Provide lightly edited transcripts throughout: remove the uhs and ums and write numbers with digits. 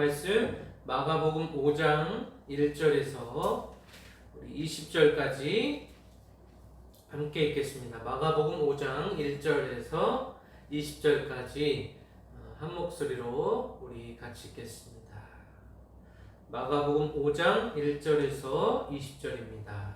말씀 마가복음 5장 1절에서 20절까지 함께 읽겠습니다. 마가복음 5장 1절에서 20절까지 한 목소리로 우리 같이 읽겠습니다. 마가복음 5장 1절에서 20절입니다. 다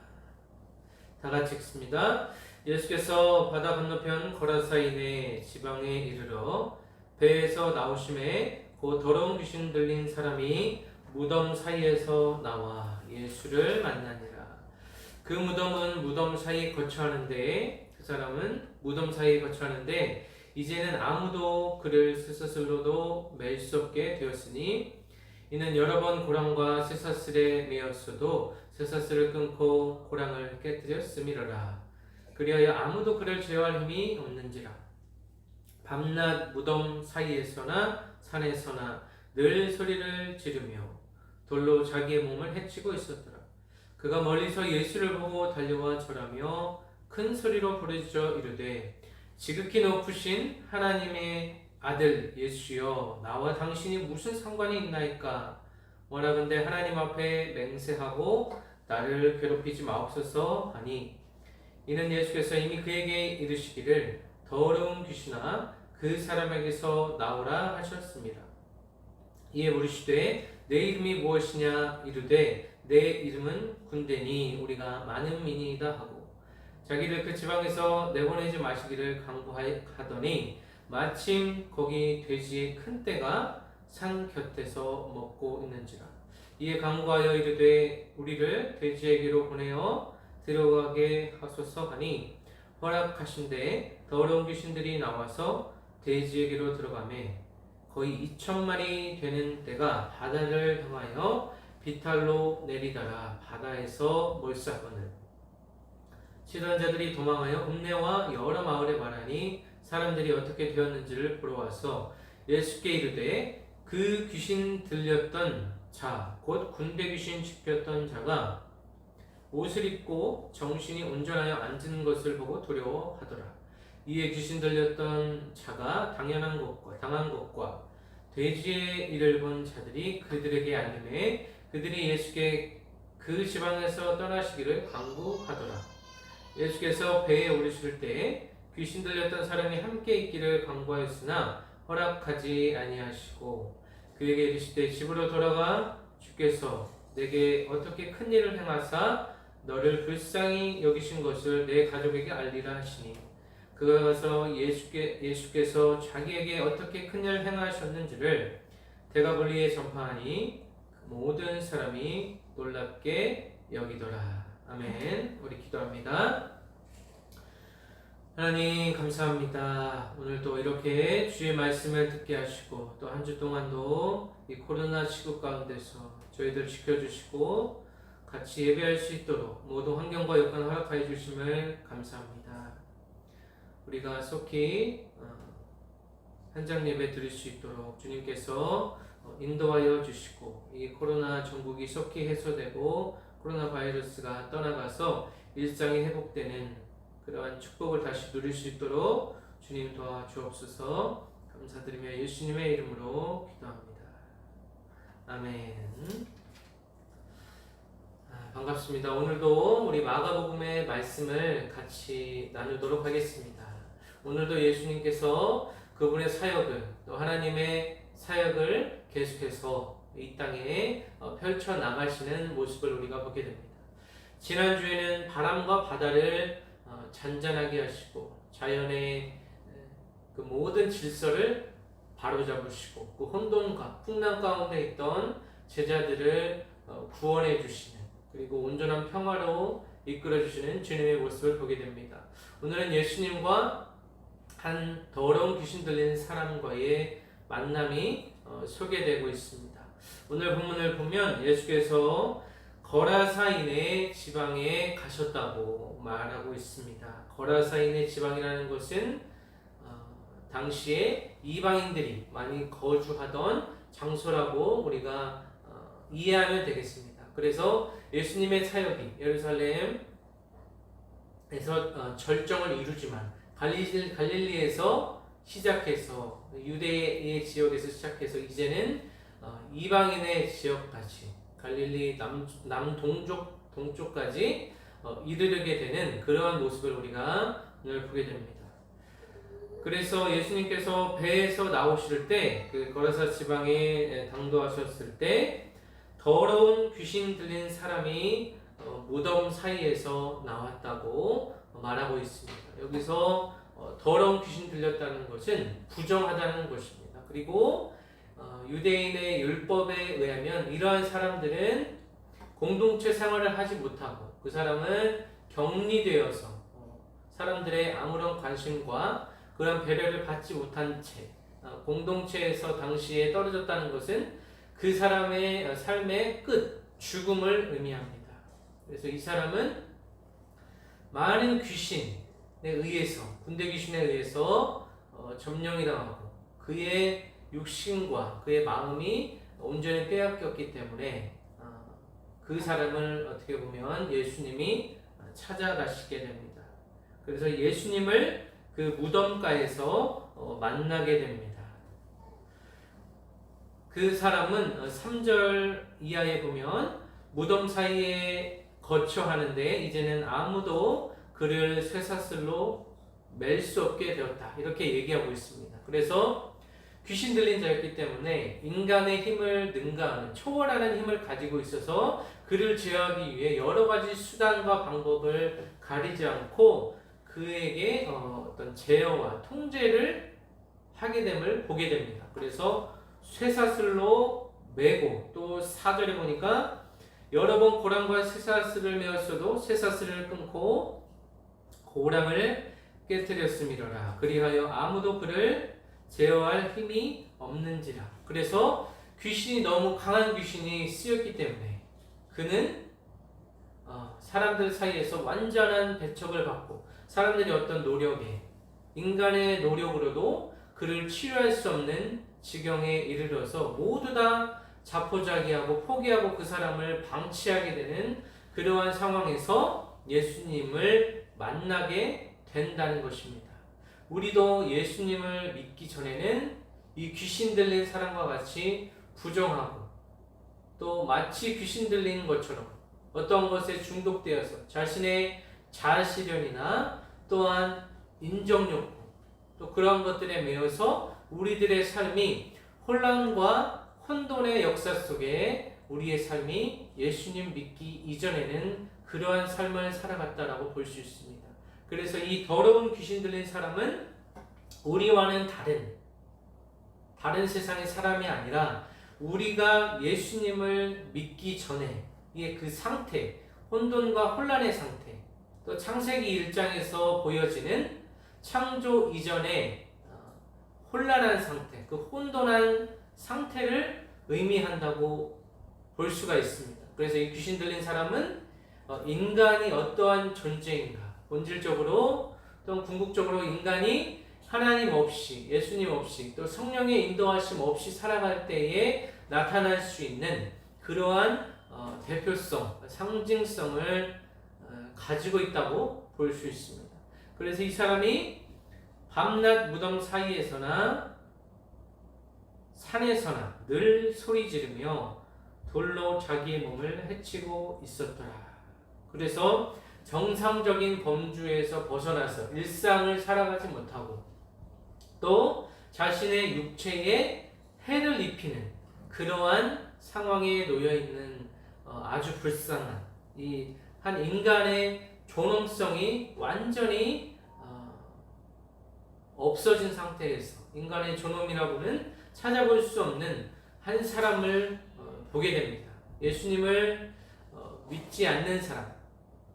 같이 읽습니다. 예수께서 바다 건너편 거라사인의 지방에 이르러 배에서 나오심에 곧 더러운 귀신 들린 사람이 무덤 사이에서 나와 예수를 만나니라. 그 무덤은 무덤 사이에 거처하는데 그 사람은 무덤 사이에 거처하는데 이제는 아무도 그를 쇠사슬로도 맬 수 없게 되었으니 이는 여러 번 고랑과 쇠사슬에 매였어도 쇠사슬을 끊고 고랑을 깨뜨렸음이로라. 그리하여 아무도 그를 제어할 힘이 없는지라. 밤낮 무덤 사이에서나 산에서나 늘 소리를 지르며 돌로 자기의 몸을 해치고 있었더라. 그가 멀리서 예수를 보고 달려와 절하며 큰 소리로 부르짖어 이르되 지극히 높으신 하나님의 아들 예수여, 나와 당신이 무슨 상관이 있나이까? 원하건대 하나님 앞에 맹세하고 나를 괴롭히지 마옵소서 하니, 이는 예수께서 이미 그에게 이르시기를 더러운 귀신아 그 사람에게서 나오라 하셨습니다. 이에 물으시되 내 이름이 무엇이냐 이르되 내 이름은 군대니 우리가 많은 민이다 하고 자기를 그 지방에서 내보내지 마시기를 강구하더니 마침 거기 돼지의 큰 떼가 산 곁에서 먹고 있는지라. 이에 강구하여 이르되 우리를 돼지에게로 보내어 들어가게 하소서 하니 허락하신데 더러운 귀신들이 나와서 돼지에게로 들어가매 거의 2,000마리 되는 떼가 바다를 향하여 비탈로 내리다가 바다에서 몰사하거늘 치던 자들이 도망하여 읍내와 여러 마을에 말하니 사람들이 어떻게 되었는지를 보러 와서 예수께 이르되 그 귀신 들렸던 자 곧 군대 귀신 짚혔던 자가 옷을 입고 정신이 온전하여 앉은 것을 보고 두려워하더라. 이에 귀신 들렸던 자가 당한 것과 돼지의 일을 본 자들이 그들에게 알림해 그들이 예수께 그 지방에서 떠나시기를 강구하더라. 예수께서 배에 오르실 때 귀신 들렸던 사람이 함께 있기를 강구하였으나 허락하지 아니하시고 그에게 이르시되 집으로 돌아가 주께서 내게 어떻게 큰 일을 행하사 너를 불쌍히 여기신 것을 내 가족에게 알리라 하시니 그가 가서 예수께서 자기에게 어떻게 큰 일을 행하셨는지를 대가볼리에 전파하니 모든 사람이 놀랍게 여기더라. 아멘. 우리 기도합니다. 하나님 감사합니다. 오늘도 이렇게 주의 말씀을 듣게 하시고 또 한 주 동안도 이 코로나 시국 가운데서 저희들 지켜주시고 같이 예배할 수 있도록 모든 환경과 여건 허락하여 주심을 감사합니다. 우리가 속히 현장 예배 드릴 수 있도록 주님께서 인도하여 주시고 이 코로나 전국이 속히 해소되고 코로나 바이러스가 떠나가서 일상이 회복되는 그러한 축복을 다시 누릴 수 있도록 주님 도와주옵소서. 감사드리며 예수님의 이름으로 기도합니다. 아멘. 반갑습니다. 오늘도 우리 마가복음의 말씀을 같이 나누도록 하겠습니다. 오늘도 예수님께서 그분의 사역을 또 하나님의 사역을 계속해서 이 땅에 펼쳐 나가시는 모습을 우리가 보게 됩니다. 지난주에는 바람과 바다를 잔잔하게 하시고 자연의 그 모든 질서를 바로잡으시고 그 혼돈과 풍랑 가운데 있던 제자들을 구원해 주시는 그리고 온전한 평화로 이끌어 주시는 주님의 모습을 보게 됩니다. 오늘은 예수님과 한 더러운 귀신 들린 사람과의 만남이 소개되고 있습니다. 오늘 본문을 보면 예수께서 거라사인의 지방에 가셨다고 말하고 있습니다. 거라사인의 지방이라는 것은 당시에 이방인들이 많이 거주하던 장소라고 우리가 이해하면 되겠습니다. 그래서 예수님의 사역이 예루살렘에서 절정을 이루지만 갈릴리에서 시작해서 유대의 지역에서 시작해서 이제는 이방인의 지역까지 갈릴리 동쪽까지 이르르게 되는 그러한 모습을 우리가 오늘 보게 됩니다. 그래서 예수님께서 배에서 나오실 때 그 거라사 지방에 당도하셨을 때 더러운 귀신 들린 사람이 무덤 사이에서 나왔다고 말하고 있습니다. 여기서 더러운 귀신 들렸다는 것은 부정하다는 것입니다. 그리고 유대인의 율법에 의하면 이러한 사람들은 공동체 생활을 하지 못하고 그 사람은 격리되어서 사람들의 아무런 관심과 그런 배려를 받지 못한 채 공동체에서 당시에 떨어졌다는 것은 그 사람의 삶의 끝, 죽음을 의미합니다. 그래서 이 사람은 많은 귀신에 의해서, 군대 귀신에 의해서 점령이 당하고 그의 육신과 그의 마음이 온전히 빼앗겼기 때문에 그 사람을 어떻게 보면 예수님이 찾아가시게 됩니다. 그래서 예수님을 그 무덤가에서 만나게 됩니다. 그 사람은 3절 이하에 보면 무덤 사이에 거처하는데 이제는 아무도 그를 쇠사슬로 맬 수 없게 되었다. 이렇게 얘기하고 있습니다. 그래서 귀신 들린 자였기 때문에 인간의 힘을 능가하는 초월하는 힘을 가지고 있어서 그를 제어하기 위해 여러 가지 수단과 방법을 가리지 않고 그에게 어떤 제어와 통제를 하게 됨을 보게 됩니다. 그래서 쇠사슬로 매고 또 4절에 보니까 여러 번 고랑과 쇠사슬을 메었어도 쇠사슬을 끊고 고랑을 깨뜨렸음이로라. 그리하여 아무도 그를 제어할 힘이 없는지라. 그래서 귀신이 너무 강한 귀신이 쓰였기 때문에 그는 사람들 사이에서 완전한 배척을 받고 사람들이 어떤 노력에 인간의 노력으로도 그를 치료할 수 없는 지경에 이르러서 모두 다 자포자기하고 포기하고 그 사람을 방치하게 되는 그러한 상황에서 예수님을 만나게 된다는 것입니다. 우리도 예수님을 믿기 전에는 이 귀신 들린 사람과 같이 부정하고 또 마치 귀신 들린 것처럼 어떤 것에 중독되어서 자신의 자아실현이나 또한 인정욕구 또 그런 것들에 매여서 우리들의 삶이 혼란과 혼돈의 역사 속에 우리의 삶이 예수님 믿기 이전에는 그러한 삶을 살아갔다라고 볼 수 있습니다. 그래서 이 더러운 귀신 들린 사람은 우리와는 다른 세상의 사람이 아니라 우리가 예수님을 믿기 전에 그 상태, 혼돈과 혼란의 상태, 또 창세기 1장에서 보여지는 창조 이전의 혼란한 상태, 그 혼돈한 상태를 의미한다고 볼 수가 있습니다. 그래서 이 귀신 들린 사람은 인간이 어떠한 존재인가, 본질적으로 또 궁극적으로 인간이 하나님 없이, 예수님 없이, 또 성령의 인도하심 없이 살아갈 때에 나타날 수 있는 그러한 대표성, 상징성을 가지고 있다고 볼 수 있습니다. 그래서 이 사람이 밤낮 무덤 사이에서나 산에서나 늘 소리 지르며 돌로 자기의 몸을 해치고 있었더라. 그래서 정상적인 범주에서 벗어나서 일상을 살아가지 못하고 또 자신의 육체에 해를 입히는 그러한 상황에 놓여 있는 아주 불쌍한 이 한 인간의 존엄성이 완전히 없어진 상태에서 인간의 존엄이라고는 찾아볼 수 없는 한 사람을 보게 됩니다. 예수님을 믿지 않는 사람,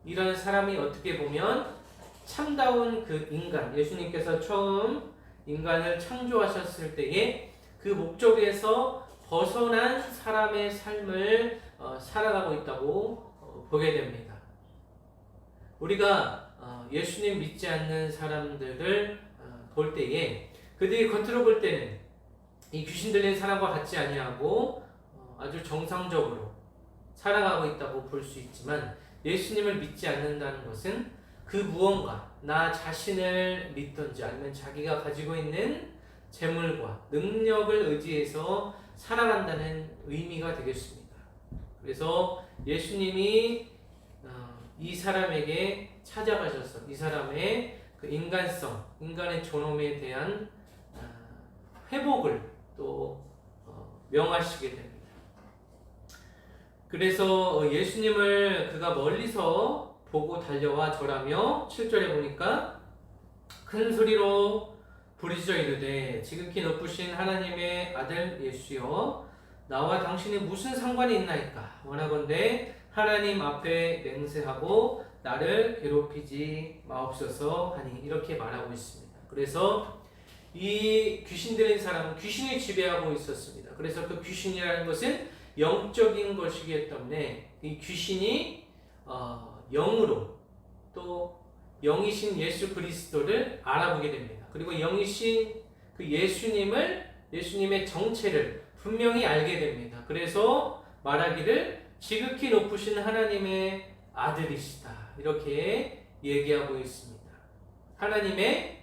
이런 사람이 어떻게 보면 참다운 그 인간, 예수님께서 처음 인간을 창조하셨을 때에 그 목적에서 벗어난 사람의 삶을 살아가고 있다고 보게 됩니다. 우리가 예수님 믿지 않는 사람들을 볼 때에 그들이 겉으로 볼 때는 이 귀신 들린 사람과 같지 아니하고 아주 정상적으로 살아가고 있다고 볼 수 있지만 예수님을 믿지 않는다는 것은 그 무언가 나 자신을 믿든지 아니면 자기가 가지고 있는 재물과 능력을 의지해서 살아간다는 의미가 되겠습니다. 그래서 예수님이 이 사람에게 찾아가셔서 이 사람의 그 인간성, 인간의 존엄에 대한 회복을 또 명하시게 됩니다. 그래서 예수님을 그가 멀리서 보고 달려와 절하며 7절에 보니까 큰 소리로 부르짖어 이르되 지극히 높으신 하나님의 아들 예수여 나와 당신이 무슨 상관이 있나이까 원하건대 하나님 앞에 맹세하고 나를 괴롭히지 마옵소서 하니 이렇게 말하고 있습니다. 그래서 이 귀신 들린 사람은 귀신이 지배하고 있었습니다. 그래서 그 귀신이라는 것은 영적인 것이기 때문에 이 귀신이 영으로 또 영이신 예수 그리스도를 알아보게 됩니다. 그리고 영이신 그 예수님의 정체를 분명히 알게 됩니다. 그래서 말하기를 지극히 높으신 하나님의 아들이시다 이렇게 얘기하고 있습니다. 하나님의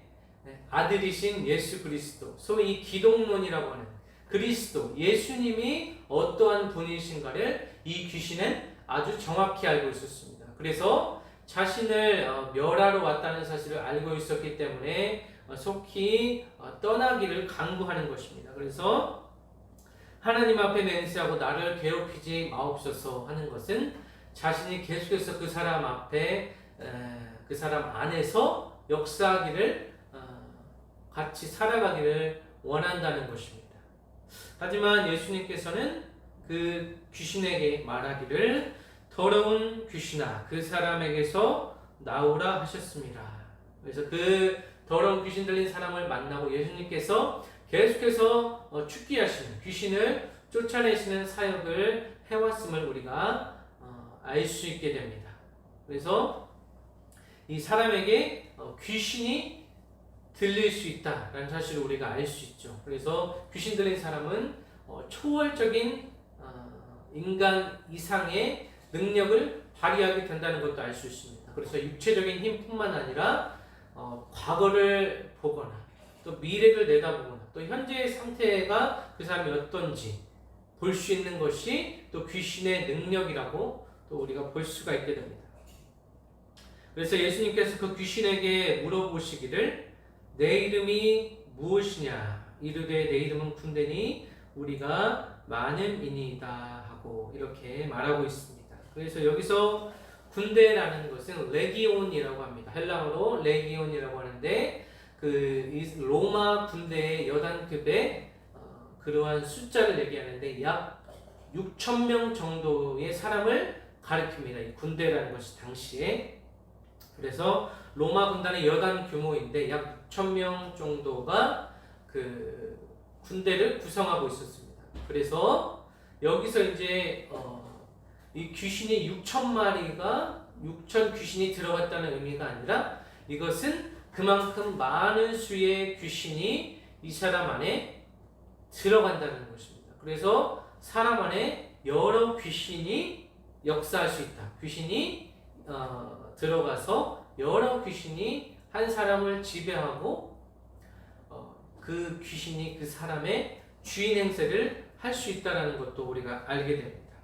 아들이신 예수 그리스도, 소위 이 기독론이라고 하는 그리스도, 예수님이 어떠한 분이신가를 이 귀신은 아주 정확히 알고 있었습니다. 그래서 자신을 멸하러 왔다는 사실을 알고 있었기 때문에 속히 떠나기를 강구하는 것입니다. 그래서 하나님 앞에 맹세하고 나를 괴롭히지 마옵소서 하는 것은 자신이 계속해서 그 사람 앞에 그 사람 안에서 역사하기를 같이 살아가기를 원한다는 것입니다. 하지만 예수님께서는 그 귀신에게 말하기를 더러운 귀신아 그 사람에게서 나오라 하셨습니다. 그래서 그 더러운 귀신 들린 사람을 만나고 예수님께서 계속해서 축기하시는 귀신을 쫓아내시는 사역을 해왔음을 우리가 알 수 있게 됩니다. 그래서 이 사람에게 귀신이 들릴 수 있다라는 사실을 우리가 알 수 있죠. 그래서 귀신 들린 사람은 초월적인 인간 이상의 능력을 발휘하게 된다는 것도 알 수 있습니다. 그래서 육체적인 힘뿐만 아니라 과거를 보거나 또 미래를 내다보거나 또 현재의 상태가 그 사람이 어떤지 볼 수 있는 것이 또 귀신의 능력이라고 또 우리가 볼 수가 있게 됩니다. 그래서 예수님께서 그 귀신에게 물어보시기를 내 이름이 무엇이냐 이르되 내 이름은 군대니 우리가 많은 이니이다 하고 이렇게 말하고 있습니다. 그래서 여기서 군대라는 것은 레기온이라고 합니다. 헬라어로 레기온이라고 하는데 그 로마 군대의 여단급의 그러한 숫자를 얘기하는데 약 6,000명 정도의 사람을 가리킵니다. 이 군대라는 것이 당시에. 그래서 로마 군단의 여단 규모인데 약 6,000명 정도가 그 군대를 구성하고 있었습니다. 그래서 여기서 이제 이 귀신이 6,000마리가 6,000 귀신이 들어갔다는 의미가 아니라 이것은 그만큼 많은 수의 귀신이 이 사람 안에 들어간다는 것입니다. 그래서 사람 안에 여러 귀신이 역사할 수 있다. 귀신이 들어가서 여러 귀신이 한 사람을 지배하고 그 귀신이 그 사람의 주인 행세를 할 수 있다는 것도 우리가 알게 됩니다.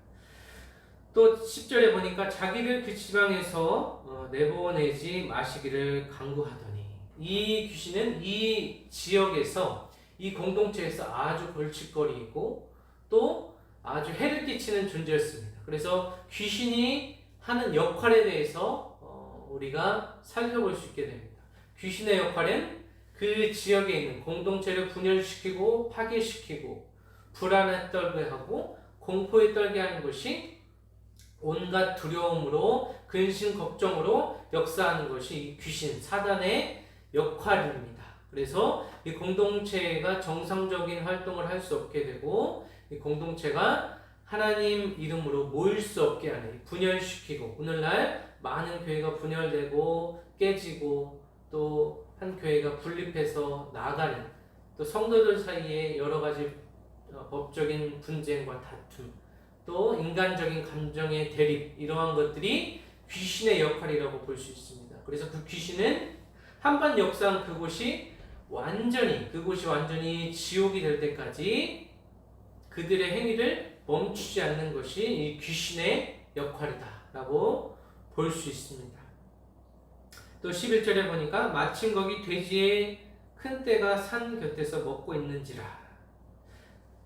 또 10절에 보니까 자기를 그 지방에서 내보내지 마시기를 간구하더니 이 귀신은 이 지역에서 이 공동체에서 아주 벌칙거리이고 또 아주 해를 끼치는 존재였습니다. 그래서 귀신이 하는 역할에 대해서 우리가 살펴볼 수 있게 됩니다. 귀신의 역할은 그 지역에 있는 공동체를 분열시키고 파괴시키고 불안에 떨게 하고 공포에 떨게 하는 것이 온갖 두려움으로 근심 걱정으로 역사하는 것이 이 귀신 사단의 역할입니다. 그래서 이 공동체가 정상적인 활동을 할 수 없게 되고 이 공동체가 하나님 이름으로 모일 수 없게 하는 분열시키고 오늘날 많은 교회가 분열되고 깨지고 또 한 교회가 분립해서 나가는 또 성도들 사이에 여러 가지 법적인 분쟁과 다툼 또 인간적인 감정의 대립 이러한 것들이 귀신의 역할이라고 볼 수 있습니다. 그래서 그 귀신은 한번 역사한 그곳이 그곳이 완전히 지옥이 될 때까지 그들의 행위를 멈추지 않는 것이 이 귀신의 역할이다라고 볼 수 있습니다. 또 11절에 보니까 마침 거기 돼지의 큰 떼가 산 곁에서 먹고 있는지라.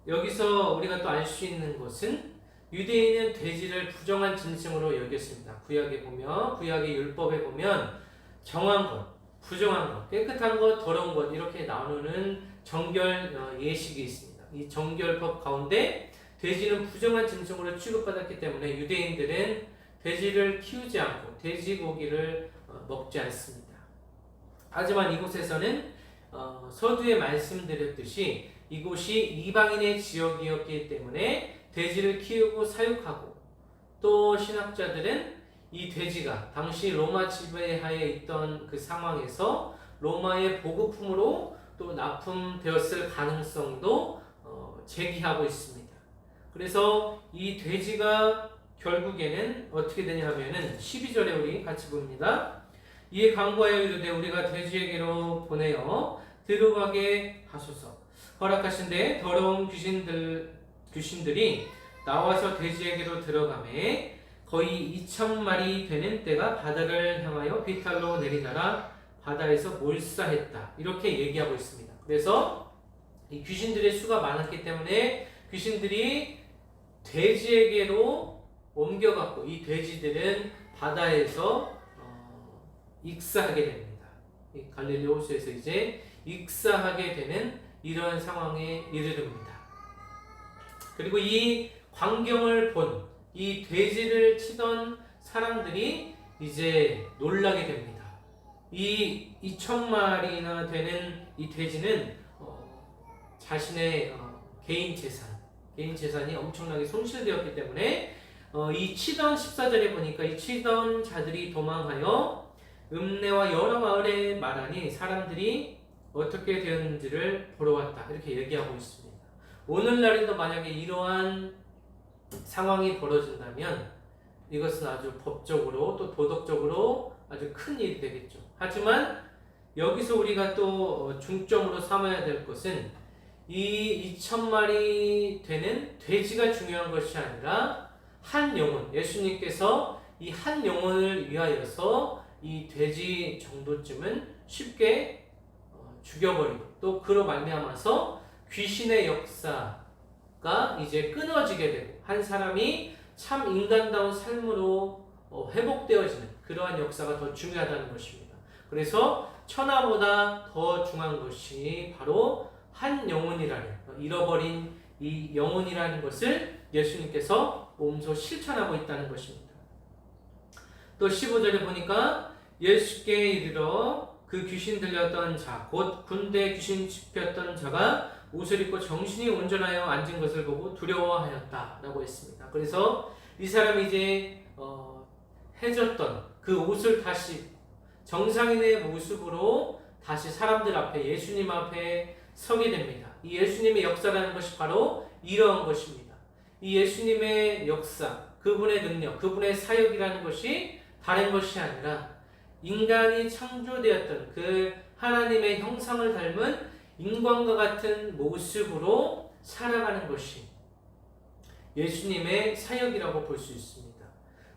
여기서 우리가 또 알 수 있는 것은 유대인은 돼지를 부정한 짐승으로 여겼습니다. 구약의 율법에 보면 정한 것, 부정한 것, 깨끗한 것, 더러운 것 이렇게 나누는 정결 예식이 있습니다. 이 정결법 가운데 돼지는 부정한 짐승으로 취급받았기 때문에 유대인들은 돼지를 키우지 않고 돼지고기를 먹지 않습니다. 하지만 이곳에서는 서두에 말씀드렸듯이 이곳이 이방인의 지역이었기 때문에 돼지를 키우고 사육하고, 또 신학자들은 이 돼지가 당시 로마 지배하에 있던 그 상황에서 로마의 보급품으로 또 납품되었을 가능성도 제기하고 있습니다. 그래서 이 돼지가 결국에는 어떻게 되냐 하면은 12절에 우리 같이 봅니다. 이에 강구하여 이르되 우리가 돼지에게로 보내어 들어가게 하소서. 허락하신데 더러운 귀신들이 나와서 돼지에게로 들어가매 거의 2,000마리 되는 떼가 바다를 향하여 비탈로 내리다라 바다에서 몰사했다. 이렇게 얘기하고 있습니다. 그래서 이 귀신들의 수가 많았기 때문에 귀신들이 돼지에게로 옮겨갔고, 이 돼지들은 바다에서 익사하게 됩니다. 이 갈릴리 호수에서 이제 익사하게 되는 이런 상황에 이르릅니다. 그리고 이 광경을 본 이 돼지를 치던 사람들이 이제 놀라게 됩니다. 이 2,000마리나 되는 이 돼지는 자신의 개인 재산이 엄청나게 손실되었기 때문에 이 치던 14절에 보니까 이 치던 자들이 도망하여 읍내와 여러 마을에 말하니 사람들이 어떻게 되었는지를 보러 왔다. 이렇게 얘기하고 있습니다. 오늘날에도 만약에 이러한 상황이 벌어진다면 이것은 아주 법적으로 또 도덕적으로 아주 큰 일이 되겠죠. 하지만 여기서 우리가 또 중점으로 삼아야 될 것은 이 2,000마리 되는 돼지가 중요한 것이 아니라 한 영혼, 예수님께서 이 한 영혼을 위하여서 이 돼지 정도쯤은 쉽게 죽여버리고, 또 그로 말미암아서 귀신의 역사가 이제 끊어지게 되고 한 사람이 참 인간다운 삶으로 회복되어지는 그러한 역사가 더 중요하다는 것입니다. 그래서 천하보다 더 중요한 것이 바로 한 영혼이라는, 잃어버린 이 영혼이라는 것을 예수님께서 몸소 실천하고 있다는 것입니다. 또 15절에 보니까 예수께 이르러 그 귀신 들렸던 자, 곧 군대 귀신 씹혔던 자가 옷을 입고 정신이 온전하여 앉은 것을 보고 두려워하였다 라고 했습니다. 그래서 이 사람이 이제 해졌던 그 옷을 다시 정상인의 모습으로 다시 사람들 앞에, 예수님 앞에 서게 됩니다. 이 예수님의 역사라는 것이 바로 이러한 것입니다. 이 예수님의 역사, 그분의 능력, 그분의 사역이라는 것이 다른 것이 아니라 인간이 창조되었던 그 하나님의 형상을 닮은 인간과 같은 모습으로 살아가는 것이 예수님의 사역이라고 볼 수 있습니다.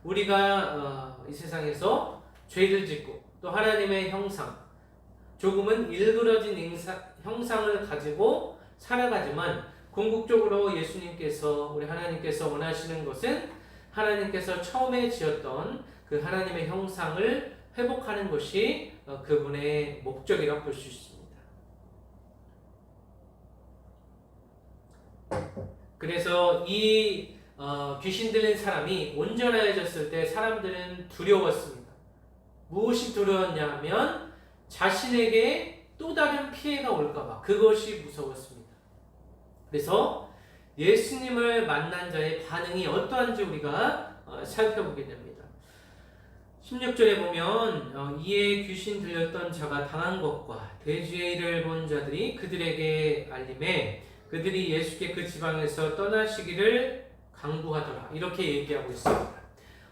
우리가 이 세상에서 죄를 짓고 또 하나님의 형상, 조금은 일그러진 형상을 가지고 살아가지만 궁극적으로 예수님께서, 우리 하나님께서 원하시는 것은 하나님께서 처음에 지었던 그 하나님의 형상을 회복하는 것이 그분의 목적이라고 볼 수 있습니다. 그래서 이 귀신 들린 사람이 온전해졌을 때 사람들은 두려웠습니다. 무엇이 두려웠냐 하면 자신에게 또 다른 피해가 올까봐, 그것이 무서웠습니다. 그래서 예수님을 만난 자의 반응이 어떠한지 우리가 살펴보게 됩니다. 16절에 보면 이에 귀신 들렸던 자가 당한 것과 돼지의 일을 본 자들이 그들에게 알림해 그들이 예수께 그 지방에서 떠나시기를 강구하더라. 이렇게 얘기하고 있습니다.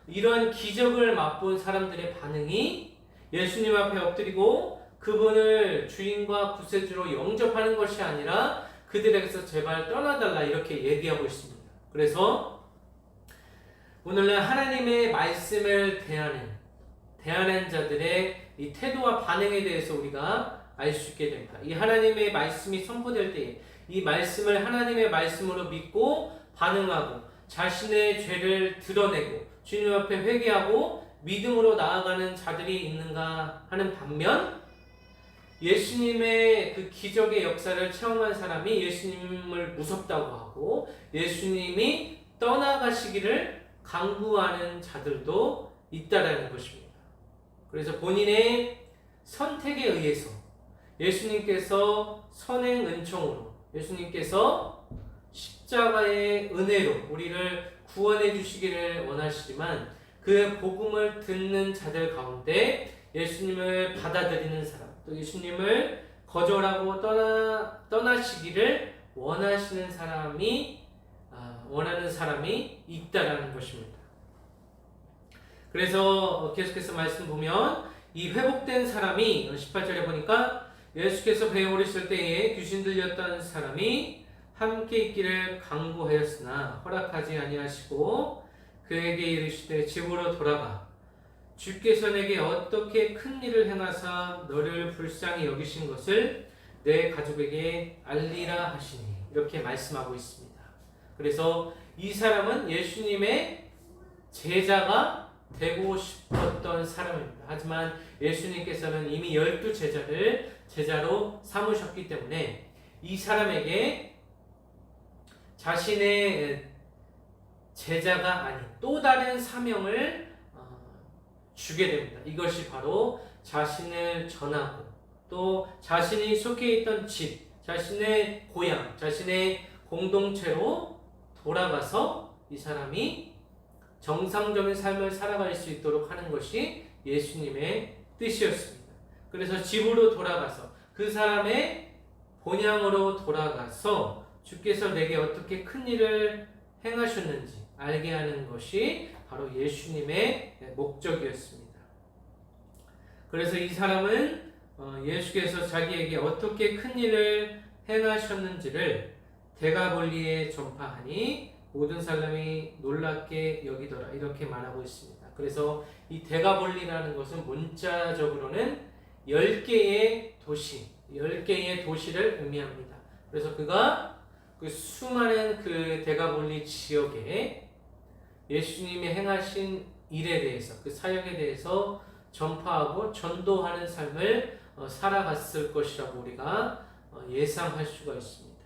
이런 기적을 맛본 사람들의 반응이 예수님 앞에 엎드리고 그분을 주인과 구세주로 영접하는 것이 아니라 그들에게서 제발 떠나달라 이렇게 얘기하고 있습니다. 그래서 오늘날 하나님의 말씀을 대하는 자들의 이 태도와 반응에 대해서 우리가 알 수 있게 됩니다. 이 하나님의 말씀이 선포될 때에 이 말씀을 하나님의 말씀으로 믿고 반응하고 자신의 죄를 드러내고 주님 앞에 회개하고 믿음으로 나아가는 자들이 있는가 하는 반면 예수님의 그 기적의 역사를 체험한 사람이 예수님을 무섭다고 하고 예수님이 떠나가시기를 강구하는 자들도 있다라는 것입니다. 그래서 본인의 선택에 의해서 예수님께서 선행 은총으로 예수님께서 십자가의 은혜로 우리를 구원해 주시기를 원하시지만 그 복음을 듣는 자들 가운데 예수님을 받아들이는 사람 또 예수님을 거절하고 떠나시기를 원하는 사람이 있다라는 것입니다. 그래서 계속해서 말씀 보면 이 회복된 사람이 18절에 보니까 예수께서 배에 오르실 때에 귀신 들렸던 사람이 함께 있기를 강구하였으나 허락하지 아니하시고 그에게 이르시되 집으로 돌아가 주께서 내게 어떻게 큰 일을 행하사 너를 불쌍히 여기신 것을 내 가족에게 알리라 하시니 이렇게 말씀하고 있습니다. 그래서 이 사람은 예수님의 제자가 되고 싶었던 사람입니다. 하지만 예수님께서는 이미 12제자를 제자로 삼으셨기 때문에 이 사람에게 자신의 제자가 아닌 또 다른 사명을 주게 됩니다. 이것이 바로 자신을 전하고 또 자신이 속해 있던 집, 자신의 고향, 자신의 공동체로 돌아가서 이 사람이 정상적인 삶을 살아갈 수 있도록 하는 것이 예수님의 뜻이었습니다. 그래서 집으로 돌아가서 그 사람의 본향으로 돌아가서 주께서 내게 어떻게 큰 일을 행하셨는지 알게 하는 것이 바로 예수님의 목적이었습니다. 그래서 이 사람은 예수께서 자기에게 어떻게 큰 일을 행하셨는지를 데가볼리에 전파하니 모든 사람이 놀랍게 여기더라 이렇게 말하고 있습니다. 그래서 이 데가볼리라는 것은 문자적으로는 10개의 도시를 의미합니다. 그래서 그가 그 수많은 그 데가볼리 지역에 예수님이 행하신 일에 대해서 그 사역에 대해서 전파하고 전도하는 삶을 살아갔을 것이라고 우리가 예상할 수가 있습니다.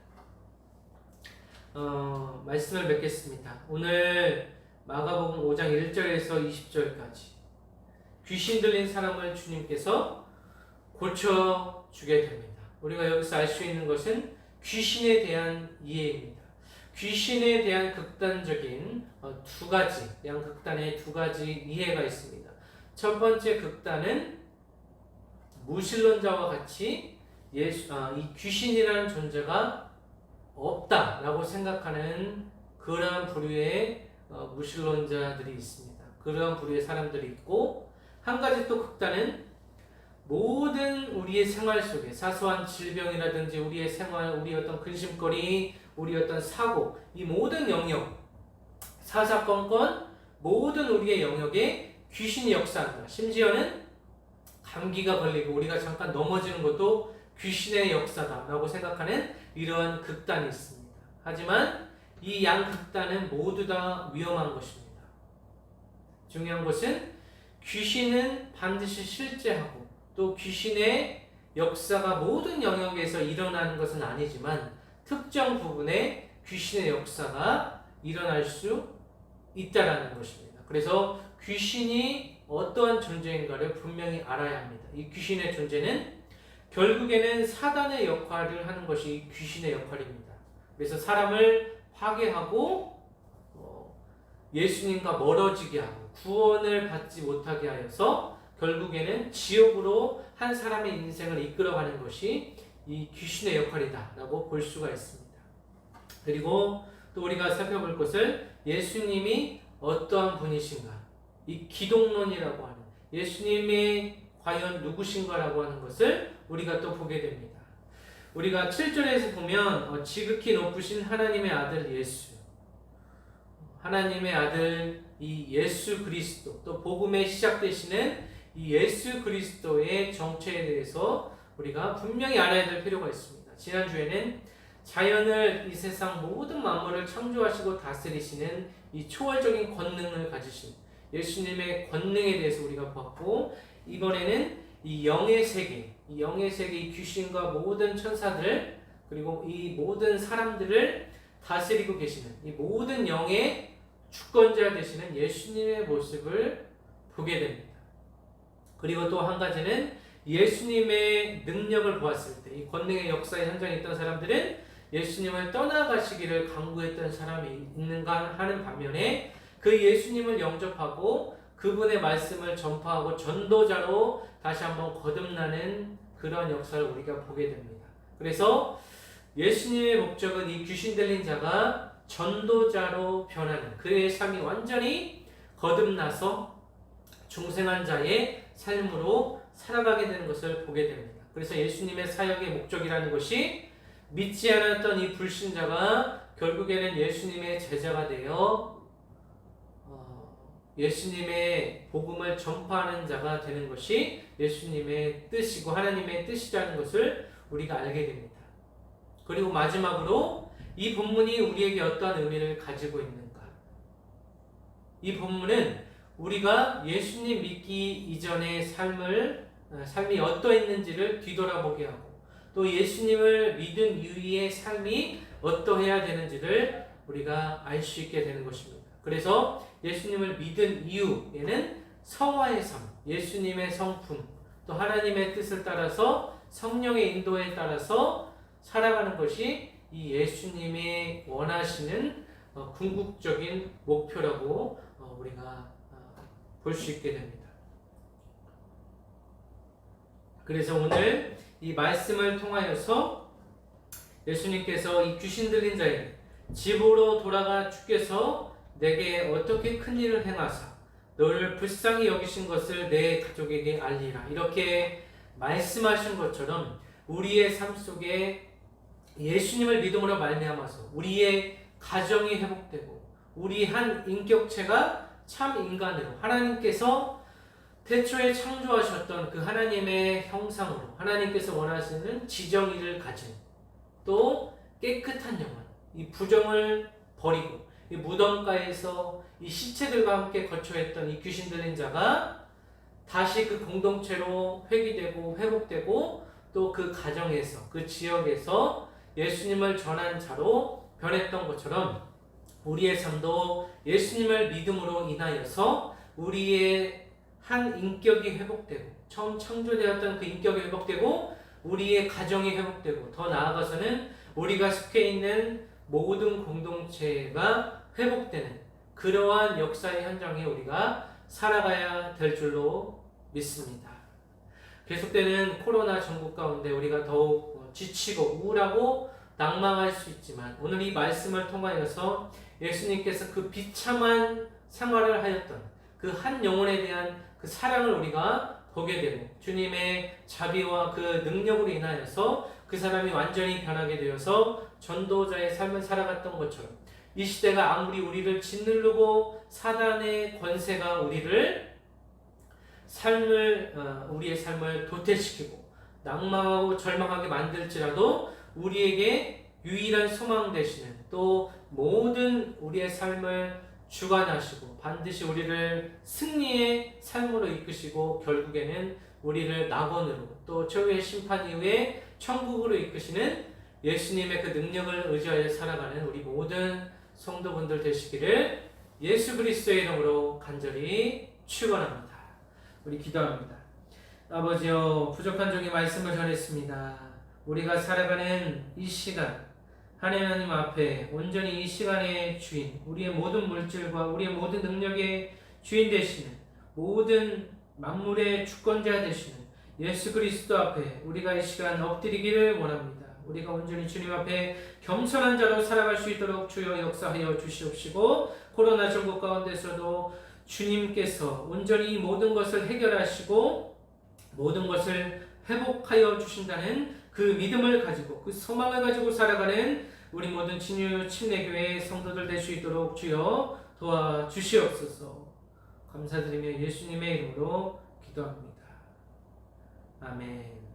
말씀을 맺겠습니다. 오늘 마가복음 5장 1절에서 20절까지 귀신 들린 사람을 주님께서 고쳐주게 됩니다. 우리가 여기서 알 수 있는 것은 귀신에 대한 이해입니다. 귀신에 대한 극단적인 양극단의 두 가지 이해가 있습니다. 첫 번째 극단은 무신론자와 같이 이 귀신이라는 존재가 없다라고 생각하는 그러한 부류의 무신론자들이 있습니다. 그러한 부류의 사람들이 있고 한 가지 또 극단은 모든 우리의 생활 속에 사소한 질병이라든지 우리의 생활, 우리의 어떤 근심거리, 우리의 어떤 사고 이 모든 영역, 사사건건 모든 우리의 영역에 귀신이 역사한다. 심지어는 감기가 걸리고 우리가 잠깐 넘어지는 것도 귀신의 역사다라고 생각하는 이러한 극단이 있습니다. 하지만 이 양극단은 모두 다 위험한 것입니다. 중요한 것은 귀신은 반드시 실제하고 또 귀신의 역사가 모든 영역에서 일어나는 것은 아니지만 특정 부분에 귀신의 역사가 일어날 수 있다라는 것입니다. 그래서 귀신이 어떠한 존재인가를 분명히 알아야 합니다. 이 귀신의 존재는 결국에는 사단의 역할을 하는 것이 귀신의 역할입니다. 그래서 사람을 파괴하고 예수님과 멀어지게 하고 구원을 받지 못하게 하여서 결국에는 지옥으로 한 사람의 인생을 이끌어가는 것이 이 귀신의 역할이다 라고 볼 수가 있습니다. 그리고 또 우리가 살펴볼 것을 예수님이 어떠한 분이신가, 이 기독론이라고 하는 예수님의 과연 누구신가라고 하는 것을 우리가 또 보게 됩니다. 우리가 7절에서 보면 지극히 높으신 하나님의 아들 예수, 하나님의 아들 이 예수 그리스도, 또 복음의 시작되시는 이 예수 그리스도의 정체에 대해서 우리가 분명히 알아야 될 필요가 있습니다. 지난주에는 자연을, 이 세상 모든 만물을 창조하시고 다스리시는 이 초월적인 권능을 가지신 예수님의 권능에 대해서 우리가 보았고, 이번에는 이 영의 세계, 이 귀신과 모든 천사들, 그리고 이 모든 사람들을 다스리고 계시는 이 모든 영의 주권자 되시는 예수님의 모습을 보게 됩니다. 그리고 또 한 가지는 예수님의 능력을 보았을 때, 이 권능의 역사의 현장에 있던 사람들은 예수님을 떠나가시기를 간구했던 사람이 있는가 하는 반면에, 그 예수님을 영접하고 그분의 말씀을 전파하고 전도자로 다시 한번 거듭나는 그런 역사를 우리가 보게 됩니다. 그래서 예수님의 목적은 이 귀신 들린 자가 전도자로 변하는, 그의 삶이 완전히 거듭나서 중생한 자의 삶으로 살아가게 되는 것을 보게 됩니다. 그래서 예수님의 사역의 목적이라는 것이 믿지 않았던 이 불신자가 결국에는 예수님의 제자가 되어 예수님의 복음을 전파하는 자가 되는 것이 예수님의 뜻이고 하나님의 뜻이라는 것을 우리가 알게 됩니다. 그리고 마지막으로 이 본문이 우리에게 어떠한 의미를 가지고 있는가? 이 본문은 우리가 예수님 믿기 이전의 삶이 어떠했는지를 뒤돌아보게 하고, 또 예수님을 믿은 이후의 삶이 어떠해야 되는지를 우리가 알 수 있게 되는 것입니다. 그래서 예수님을 믿은 이후에는 성화의 삶, 예수님의 성품, 또 하나님의 뜻을 따라서 성령의 인도에 따라서 살아가는 것이 이 예수님이 원하시는 궁극적인 목표라고 우리가 볼 수 있게 됩니다. 그래서 오늘 이 말씀을 통하여서 예수님께서 이 귀신 들린 자에게 집으로 돌아가 주께서 내게 어떻게 큰 일을 행하사 너를 불쌍히 여기신 것을 내 가족에게 알리라, 이렇게 말씀하신 것처럼 우리의 삶 속에 예수님을 믿음으로 말미암아서 우리의 가정이 회복되고 우리 한 인격체가 참 인간으로 하나님께서 태초에 창조하셨던 그 하나님의 형상으로 하나님께서 원하시는 지정의를 가진, 또 깨끗한 영혼, 이 부정을 버리고 이 무덤가에서 이 시체들과 함께 거처했던 이 귀신 들린 자가 다시 그 공동체로 회귀되고 회복되고, 또 그 가정에서, 그 지역에서 예수님을 전한 자로 변했던 것처럼 우리의 삶도 예수님을 믿음으로 인하여서 우리의 한 인격이 회복되고, 처음 창조되었던 그 인격이 회복되고, 우리의 가정이 회복되고, 더 나아가서는 우리가 속해 있는 모든 공동체가 회복되는 그러한 역사의 현장에 우리가 살아가야 될 줄로 믿습니다. 계속되는 코로나 전국 가운데 우리가 더욱 지치고 우울하고 낭망할 수 있지만, 오늘 이 말씀을 통하여서 예수님께서 그 비참한 생활을 하였던 그 한 영혼에 대한 그 사랑을 우리가 보게 되고, 주님의 자비와 그 능력으로 인하여서 그 사람이 완전히 변하게 되어서 전도자의 삶을 살아갔던 것처럼, 이 시대가 아무리 우리를 짓누르고 사단의 권세가 우리의 삶을 도태시키고 낭망하고 절망하게 만들지라도 우리에게 유일한 소망 되시는, 또 모든 우리의 삶을 주관하시고 반드시 우리를 승리의 삶으로 이끄시고 결국에는 우리를 낙원으로, 또 최후의 심판 이후에 천국으로 이끄시는 예수님의 그 능력을 의지하여 살아가는 우리 모든 성도분들 되시기를 예수 그리스도의 이름으로 간절히 축원합니다. 우리 기도합니다. 아버지여, 부족한 종의 말씀을 전했습니다. 우리가 살아가는 이 시간, 하나님 앞에 온전히 이 시간의 주인, 우리의 모든 물질과 우리의 모든 능력의 주인 되시는, 모든 만물의 주권자 되시는 예수 그리스도 앞에 우리가 이 시간 엎드리기를 원합니다. 우리가 온전히 주님 앞에 겸손한 자로 살아갈 수 있도록 주여 역사하여 주시옵시고, 코로나 전국 가운데서도 주님께서 온전히 모든 것을 해결하시고 모든 것을 회복하여 주신다는 그 믿음을 가지고 그 소망을 가지고 살아가는 우리 모든 진유 침례교회 성도들 될 수 있도록 주여 도와주시옵소서. 감사드리며 예수님의 이름으로 기도합니다. 아멘.